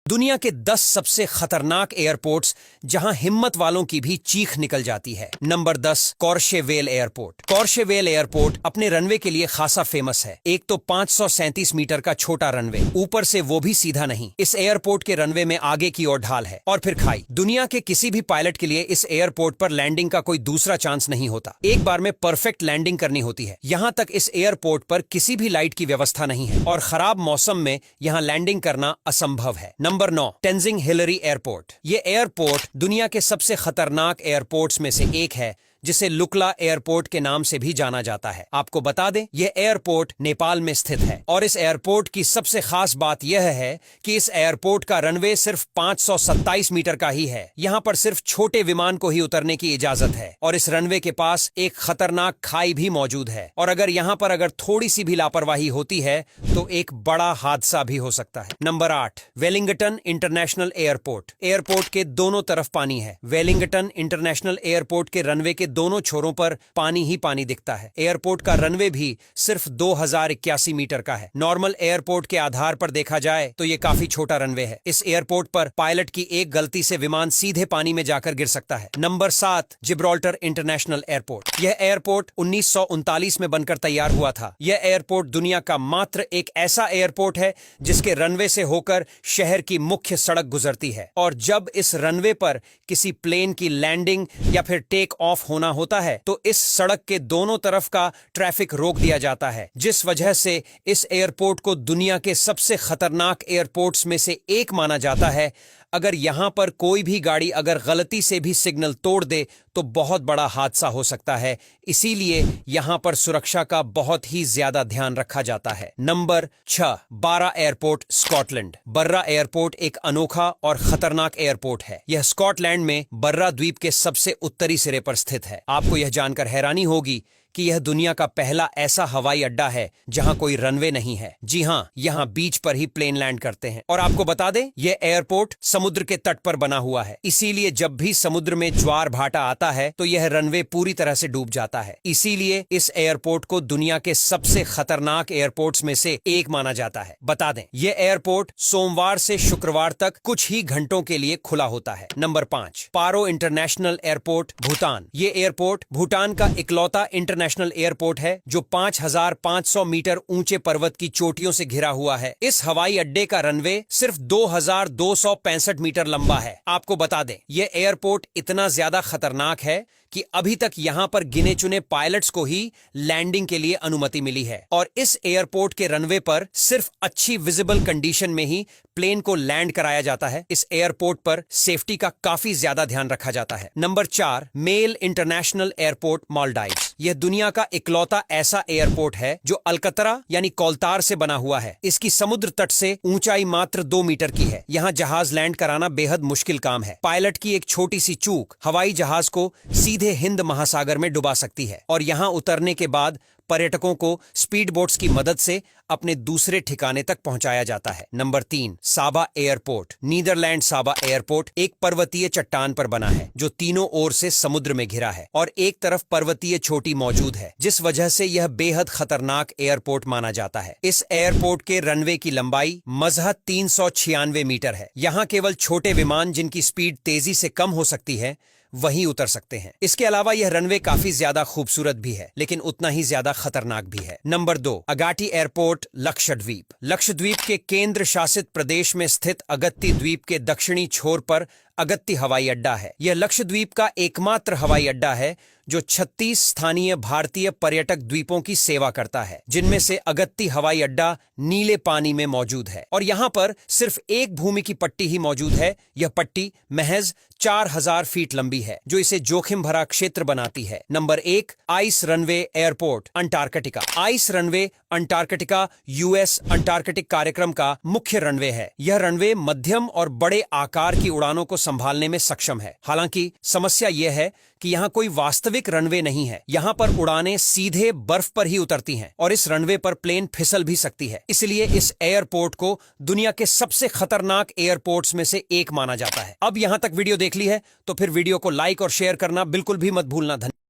दुनिया के 10 सबसे खतरनाक एयरपोर्ट्स जहां हिम्मत वालों की भी चीख निकल जाती है। Number 10, Courchevel airport. Courchevel airport अपने रनवे के लिए खासा फेमस है। एक तो 537 मीटर का छोटा रनवे, ऊपर से वो भी सीधा नहीं। इस एयरपोर्ट के रनवे में आगे की ओर ढाल है और फिर खाई। दुनिया के किसी भी पायलट के लिए इस एयरपोर्ट पर लैंडिंग का कोई दूसरा चांस नहीं होता। एक बार में परफेक्ट लैंडिंग करनी होती है। यहाँ तक इस एयरपोर्ट पर किसी भी लाइट की व्यवस्था नहीं है और खराब मौसम में यहाँ लैंडिंग करना असंभव है। Number 9, Tenzing Hillary airport. ये एयरपोर्ट दुनिया के सबसे खतरनाक एयरपोर्ट्स में से एक है, जिसे लुकला एयरपोर्ट के नाम से भी जाना जाता है। आपको बता दें, यह एयरपोर्ट नेपाल में स्थित है और इस एयरपोर्ट की सबसे खास बात यह है कि इस एयरपोर्ट का रनवे सिर्फ 527 मीटर का ही है। यहाँ पर सिर्फ छोटे विमान को ही उतरने की इजाजत है और इस रनवे के पास एक खतरनाक खाई भी मौजूद है और अगर यहाँ पर थोड़ी सी भी लापरवाही होती है तो एक बड़ा हादसा भी हो सकता है। Number 8, Wellington international airport. Airport के दोनों तरफ पानी है। वेलिंगटन इंटरनेशनल एयरपोर्ट के रनवे के दोनों छोरों पर पानी ही पानी दिखता है। एयरपोर्ट का रनवे भी सिर्फ 2081 मीटर का है। नॉर्मल एयरपोर्ट के आधार पर देखा जाए तो ये काफी छोटा रनवे है। इस एयरपोर्ट पर पायलट की एक गलती से विमान सीधे पानी में जाकर गिर सकता है। Number 7, Gibraltar international airport. यह एयरपोर्ट 1939 में बनकर तैयार हुआ था। यह एयरपोर्ट दुनिया का मात्र एक ऐसा एयरपोर्ट है जिसके रनवे से होकर शहर की मुख्य सड़क गुजरती है और जब इस रनवे पर किसी प्लेन की लैंडिंग या फिर टेक ऑफ होना होता है तो इस सड़क के दोनों तरफ का ट्रैफिक रोक दिया जाता है, जिस वजह से इस एयरपोर्ट को दुनिया के सबसे खतरनाक एयरपोर्ट्स में से एक माना जाता है। अगर यहां पर कोई भी गाड़ी अगर गलती से भी सिग्नल तोड़ दे तो बहुत बड़ा हादसा हो सकता है। इसीलिए यहां पर सुरक्षा का बहुत ही ज्यादा ध्यान रखा जाता है। नंबर 6, बारा एयरपोर्ट, स्कॉटलैंड। बर्रा एयरपोर्ट एक अनोखा और खतरनाक एयरपोर्ट है। यह स्कॉटलैंड में बर्रा द्वीप के सबसे उत्तरी सिरे पर स्थित है। आपको यह जानकर हैरानी होगी कि यह दुनिया का पहला ऐसा हवाई अड्डा है जहां कोई रनवे नहीं है। जी हां, यहां बीच पर ही प्लेन लैंड करते हैं। और आपको बता दें, यह एयरपोर्ट समुद्र के तट पर बना हुआ है। इसीलिए जब भी समुद्र में ज्वार भाटा आता है तो यह रनवे पूरी तरह से डूब जाता है। इसीलिए इस एयरपोर्ट को दुनिया के सबसे खतरनाक एयरपोर्ट्स में से एक माना जाता है। बता दें, यह एयरपोर्ट सोमवार से शुक्रवार तक कुछ ही घंटों के लिए खुला होता है। नंबर 5, पारो इंटरनेशनल एयरपोर्ट, भूटान। ये एयरपोर्ट भूटान का इकलौता इंटरनेशनल एयरपोर्ट है जो 5500 मीटर ऊंचे पर्वत की चोटियों से घिरा हुआ है। इस हवाई अड्डे का रनवे सिर्फ 2265 मीटर लंबा है। आपको बता दें, यह एयरपोर्ट इतना ज्यादा खतरनाक है कि अभी तक यहां पर गिने चुने पायलट्स को ही लैंडिंग के लिए अनुमति मिली है और इस एयरपोर्ट के रनवे पर सिर्फ अच्छी विजिबल कंडीशन में ही प्लेन को लैंड कराया जाता है। इस एयरपोर्ट पर सेफ्टी का काफी ज्यादा ध्यान रखा जाता है। नंबर 4, मेल इंटरनेशनल एयरपोर्ट, मालदीव्स। यह दुनिया का इकलौता ऐसा एयरपोर्ट है जो अलकतरा यानी कोलतार से बना हुआ है। इसकी समुद्र तट से ऊंचाई मात्र 2 मीटर की है। यहाँ जहाज लैंड कराना बेहद मुश्किल काम है। पायलट की एक छोटी सी चूक हवाई जहाज को सीधे हिंद महासागर में डुबा सकती है और यहां उतरने के बाद पर्यटकों को स्पीड बोट्स की मदद से अपने दूसरे ठिकाने तक पहुंचाया जाता है। नंबर 3, साबा एयरपोर्ट, नीदरलैंड। साबा एयरपोर्ट एक पर्वतीय चट्टान पर बना है जो तीनों ओर से समुद्र में घिरा है और एक तरफ पर्वतीय चोटी मौजूद है, जिस वजह से यह बेहद खतरनाक एयरपोर्ट माना जाता है। इस एयरपोर्ट के रनवे की लंबाई महज 396 मीटर है। यहाँ केवल छोटे विमान जिनकी स्पीड तेजी से कम हो सकती है वहीं उतर सकते हैं। इसके अलावा यह रनवे काफी ज्यादा खूबसूरत भी है, लेकिन उतना ही ज्यादा खतरनाक भी है। Number 2, Agatti airport, Lakshadweep. लक्षद्वीप के केंद्र शासित प्रदेश में स्थित अगत्ती द्वीप के दक्षिणी छोर पर अगत्ती हवाई अड्डा है। यह लक्षद्वीप का एकमात्र हवाई अड्डा है जो 36 स्थानीय भारतीय पर्यटक द्वीपों की सेवा करता है, जिनमें से अगत्ती हवाई अड्डा नीले पानी में मौजूद है और यहाँ पर सिर्फ एक भूमि की पट्टी ही मौजूद है। यह पट्टी महज 4000 फीट लंबी है जो इसे जोखिम भरा क्षेत्र बनाती है। Number 1, ice runway airport, Antarctica. Ice runway Antarctica US Antarctic कार्यक्रम का मुख्य रनवे है। यह रनवे मध्यम और बड़े आकार की उड़ानों को संभालने में सक्षम है। हालांकि समस्या यह है कि यहाँ कोई वास्तविक रनवे नहीं है। यहाँ पर उड़ानें सीधे बर्फ पर ही उतरती हैं और इस रनवे पर प्लेन फिसल भी सकती है। इसलिए इस एयरपोर्ट को दुनिया के सबसे खतरनाक एयरपोर्ट्स में से एक माना जाता है। अब यहाँ तक वीडियो देख ली है तो फिर वीडियो को लाइक और शेयर करना बिल्कुल भी मत भूलना। धन्यवाद।